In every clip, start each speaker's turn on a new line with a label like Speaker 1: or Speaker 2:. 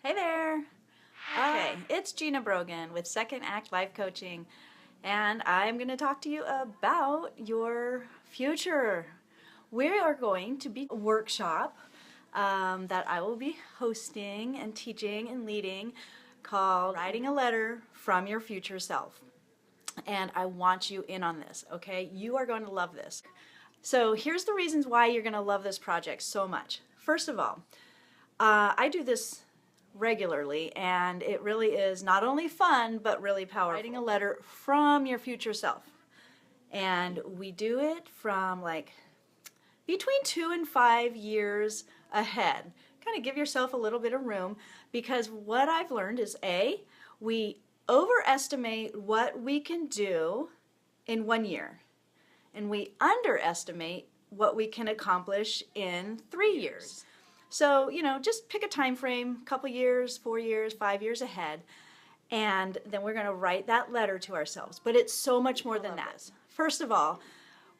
Speaker 1: Hey there! Okay, it's Gina Brogan with Second Act Life Coaching, and I'm going to talk to you about your future. We are going to be a workshop that I will be hosting and teaching and leading called Writing a Letter from Your Future Self. And I want you in on this, okay? You are going to love this. So here's the reasons why you're going to love this project so much. First of all, I do this regularly, and it really is not only fun but really powerful. Writing a letter from your future self, and we do it from like between 2 and 5 years ahead. Kind of give yourself a little bit of room, because what I've learned is we overestimate what we can do in 1 year, and we underestimate what we can accomplish in 3 years. So, just pick a time frame, couple years, 4 years, 5 years ahead, and then we're going to write that letter to ourselves. But it's so much more than that. First of all,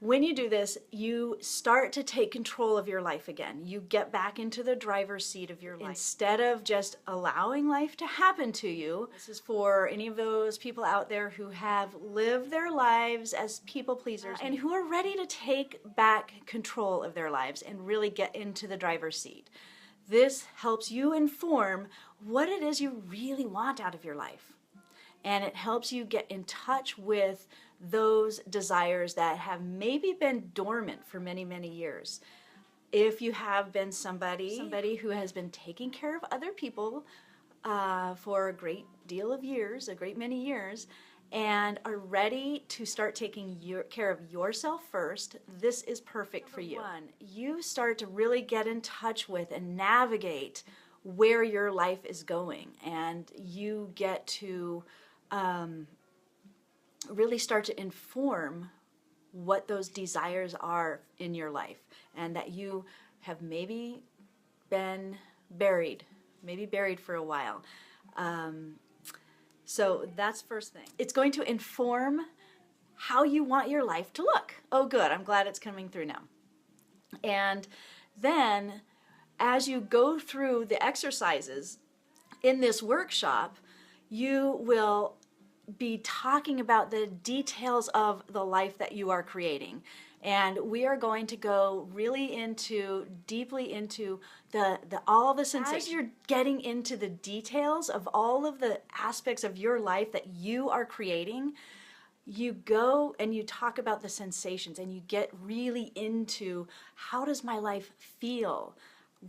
Speaker 1: when you do this, you start to take control of your life again. You get back into the driver's seat of your life. Instead of just allowing life to happen to you. This is for any of those people out there who have lived their lives as people pleasers and who are ready to take back control of their lives and really get into the driver's seat. This helps you inform what it is you really want out of your life. And it helps you get in touch with those desires that have maybe been dormant for many, many years. If you have been somebody who has been taking care of other people for a great deal of years, a great many years, and are ready to start taking care of yourself first, this is perfect for you. You start to really get in touch with and navigate where your life is going, and you get to really start to inform what those desires are in your life, and that you have maybe been buried for a while. So that's first thing. It's going to inform how you want your life to look. Oh good, I'm glad it's coming through now. And then as you go through the exercises in this workshop, you will be talking about the details of the life that you are creating. And we are going to go really deeply into all the sensations. As you're getting into the details of all of the aspects of your life that you are creating, you go and you talk about the sensations, and you get really into, how does my life feel?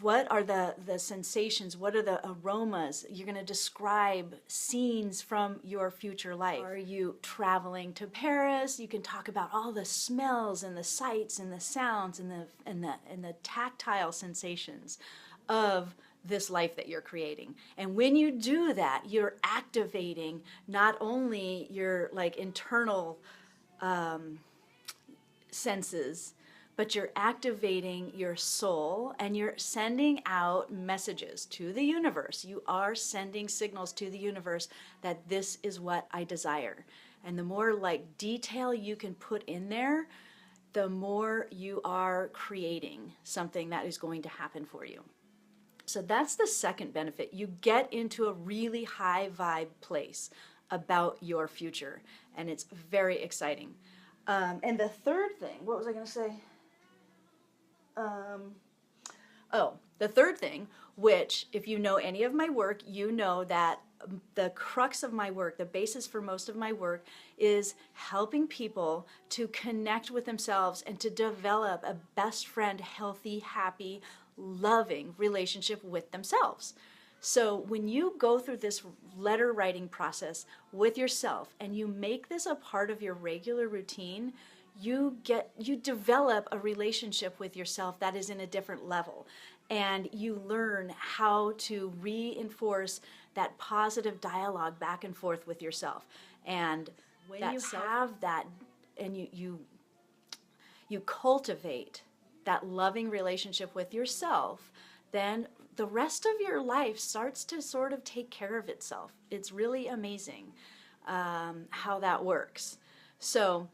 Speaker 1: What are the sensations? What are the aromas? You're going to describe scenes from your future life. Are you traveling to Paris? You can talk about all the smells and the sights and the sounds and the tactile sensations of this life that you're creating. And when you do that, you're activating not only your internal senses, but you're activating your soul, and you're sending out messages to the universe. You are sending signals to the universe that this is what I desire. And the more detail you can put in there, the more you are creating something that is going to happen for you. So that's the second benefit. You get into a really high vibe place about your future, and it's very exciting. And the third thing, what was I going to say? The third thing, which if you know any of my work, you know that the crux of my work, the basis for most of my work, is helping people to connect with themselves and to develop a best friend, healthy, happy, loving relationship with themselves. So when you go through this letter writing process with yourself, and you make this a part of your regular routine, you develop a relationship with yourself that is in a different level, and you learn how to reinforce that positive dialogue back and forth with yourself. And when you have that, and you cultivate that loving relationship with yourself, then the rest of your life starts to sort of take care of itself. It's really amazing how that works. So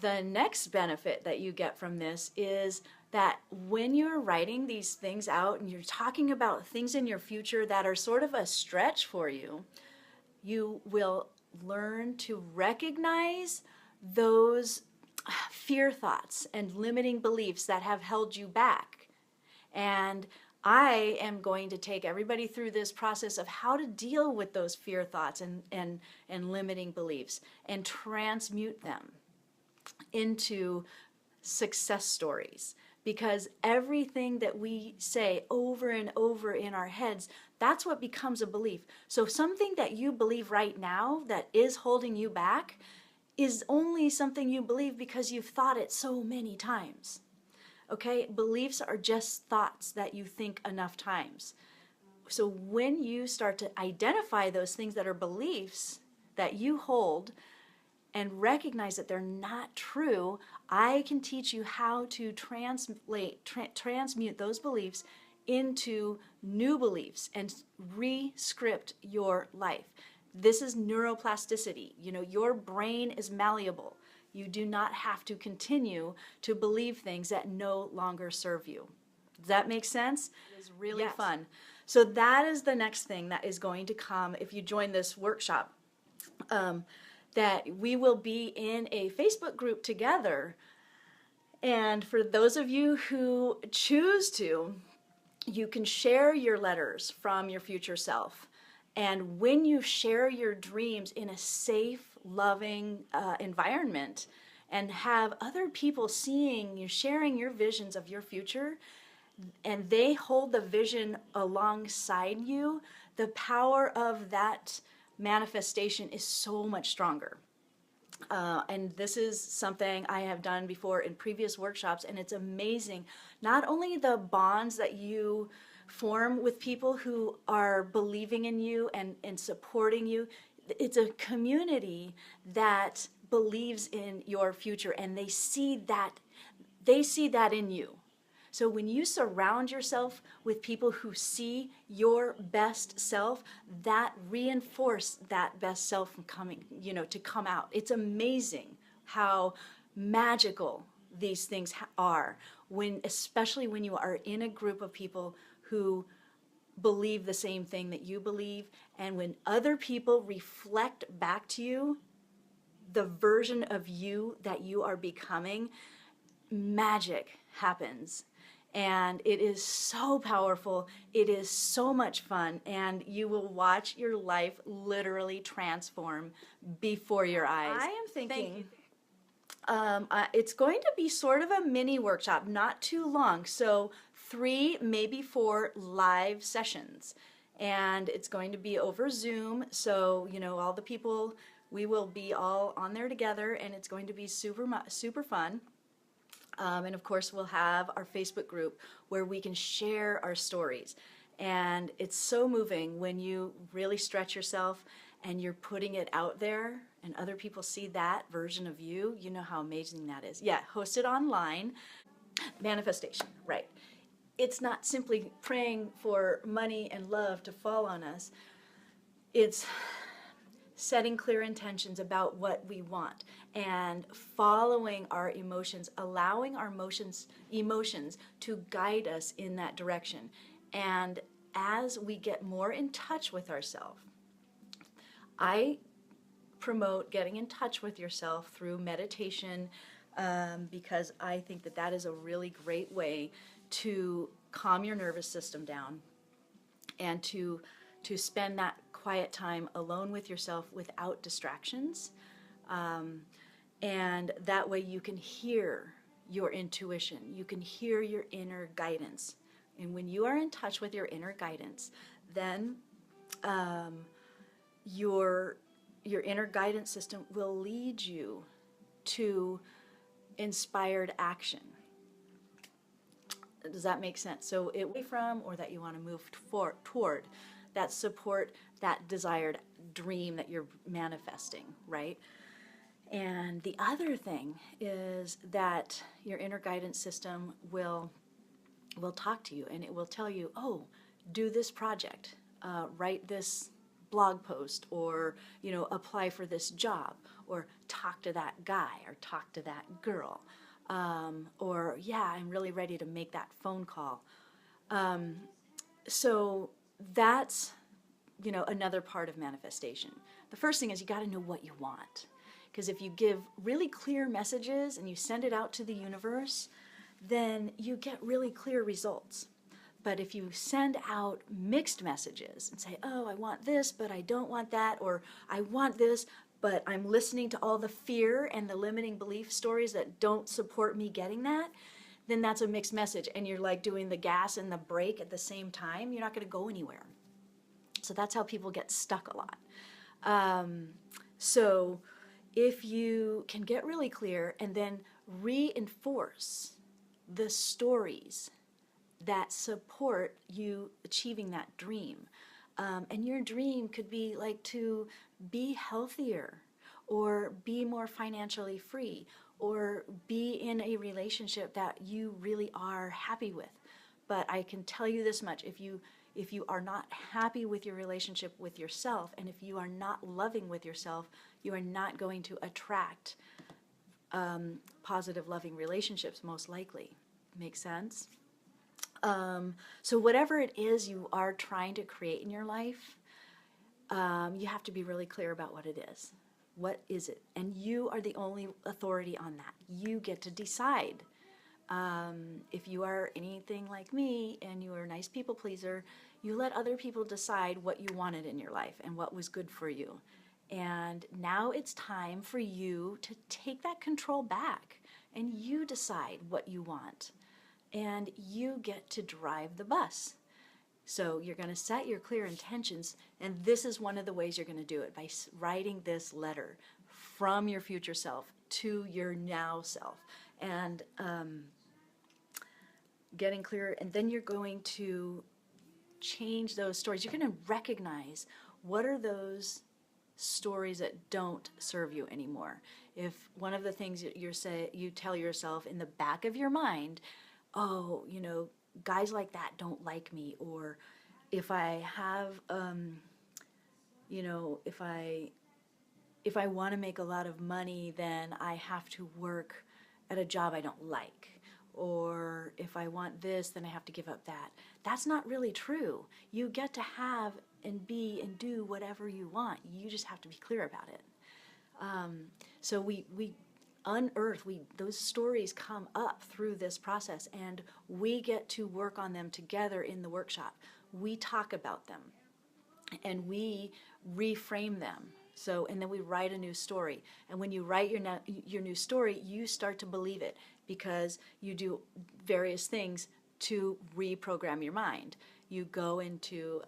Speaker 1: the next benefit that you get from this is that when you're writing these things out and you're talking about things in your future that are sort of a stretch for you, you will learn to recognize those fear thoughts and limiting beliefs that have held you back. And I am going to take everybody through this process of how to deal with those fear thoughts and limiting beliefs and transmute them into success stories. Because everything that we say over and over in our heads, that's what becomes a belief. So something that you believe right now that is holding you back is only something you believe because you've thought it so many times. Okay? Beliefs are just thoughts that you think enough times. So when you start to identify those things that are beliefs that you hold and recognize that they're not true, I can teach you how to transmute those beliefs into new beliefs and re-script your life. This is neuroplasticity. You know, your brain is malleable. You do not have to continue to believe things that no longer serve you. Does that make sense? It is really fun. So that is the next thing that is going to come if you join this workshop. That we will be in a Facebook group together. And for those of you who choose to, you can share your letters from your future self. And when you share your dreams in a safe, loving environment and have other people seeing you, sharing your visions of your future, and they hold the vision alongside you, the power of that manifestation is so much stronger. And this is something I have done before in previous workshops, and it's amazing. Not only the bonds that you form with people who are believing in you and supporting you, it's a community that believes in your future, and they see that in you. So when you surround yourself with people who see your best self, that reinforces that best self from coming, to come out. It's amazing how magical these things are, especially when you are in a group of people who believe the same thing that you believe, and when other people reflect back to you the version of you that you are becoming, magic happens. And it is so powerful. It is so much fun. And you will watch your life literally transform before your eyes. I am thinking it's going to be sort of a mini workshop, not too long. So 3, maybe 4 live sessions. And it's going to be over Zoom. So, all the people, we will be all on there together, and it's going to be super fun. And of course, we'll have our Facebook group where we can share our stories. And it's so moving when you really stretch yourself and you're putting it out there and other people see that version of you. You know how amazing that is. Yeah, hosted online. Manifestation, right. It's not simply praying for money and love to fall on us. It's setting clear intentions about what we want and following our emotions, allowing our emotions to guide us in that direction. And as we get more in touch with ourselves, I promote getting in touch with yourself through meditation, because I think that is a really great way to calm your nervous system down and to spend that quiet time alone with yourself without distractions. And that way you can hear your intuition. You can hear your inner guidance. And when you are in touch with your inner guidance, then your inner guidance system will lead you to inspired action. Does that make sense? So it will be from, or that you want to move toward, that support that desired dream that you're manifesting, right? And the other thing is that your inner guidance system will talk to you, and it will tell you, oh, do this project, write this blog post, or apply for this job, or talk to that guy, or talk to that girl. or yeah, I'm really ready to make that phone call. So that's, another part of manifestation. The first thing is you got to know what you want. Because if you give really clear messages and you send it out to the universe, then you get really clear results. But if you send out mixed messages and say, oh, I want this, but I don't want that, or I want this, but I'm listening to all the fear and the limiting belief stories that don't support me getting that, then that's a mixed message. And you're like doing the gas and the brake at the same time. You're not going to go anywhere. So that's how people get stuck a lot. So if you can get really clear and then reinforce the stories that support you achieving that dream. And your dream could be like to be healthier, or be more financially free, or be in a relationship that you really are happy with. But I can tell you this much, if you are not happy with your relationship with yourself, and if you are not loving with yourself, you are not going to attract positive, loving relationships, most likely. Make sense? So whatever it is you are trying to create in your life, you have to be really clear about what it is. What is it? And you are the only authority on that. You get to decide. If you are anything like me and you are a nice people pleaser, you let other people decide what you wanted in your life and what was good for you. And now it's time for you to take that control back and you decide what you want. And you get to drive the bus. So you're going to set your clear intentions, and this is one of the ways you're going to do it, by writing this letter from your future self to your now self, and getting clear. And then you're going to change those stories. You're going to recognize what are those stories that don't serve you anymore. If one of the things you tell yourself in the back of your mind, oh, guys like that don't like me, or if I have, if I want to make a lot of money, then I have to work at a job I don't like, or if I want this, then I have to give up that. That's not really true. You get to have and be and do whatever you want. You just have to be clear about it. So we unearth, those stories come up through this process, and we get to work on them together in the workshop. We talk about them and we reframe them. So, and then we write a new story. And when you write your new story, you start to believe it, because you do various things to reprogram your mind. You go into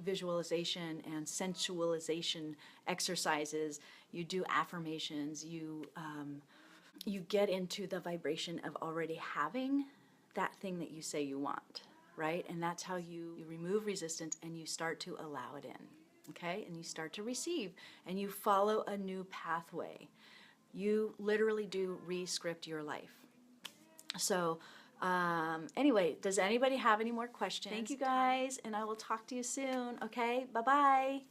Speaker 1: visualization and sensualization exercises. You do affirmations. You get into the vibration of already having that thing that you say you want, right? And that's how you remove resistance and you start to allow it in, okay? And you start to receive, and you follow a new pathway. You literally do re-script your life. So anyway, does anybody have any more questions? Thank you guys, and I will talk to you soon, okay? Bye-bye.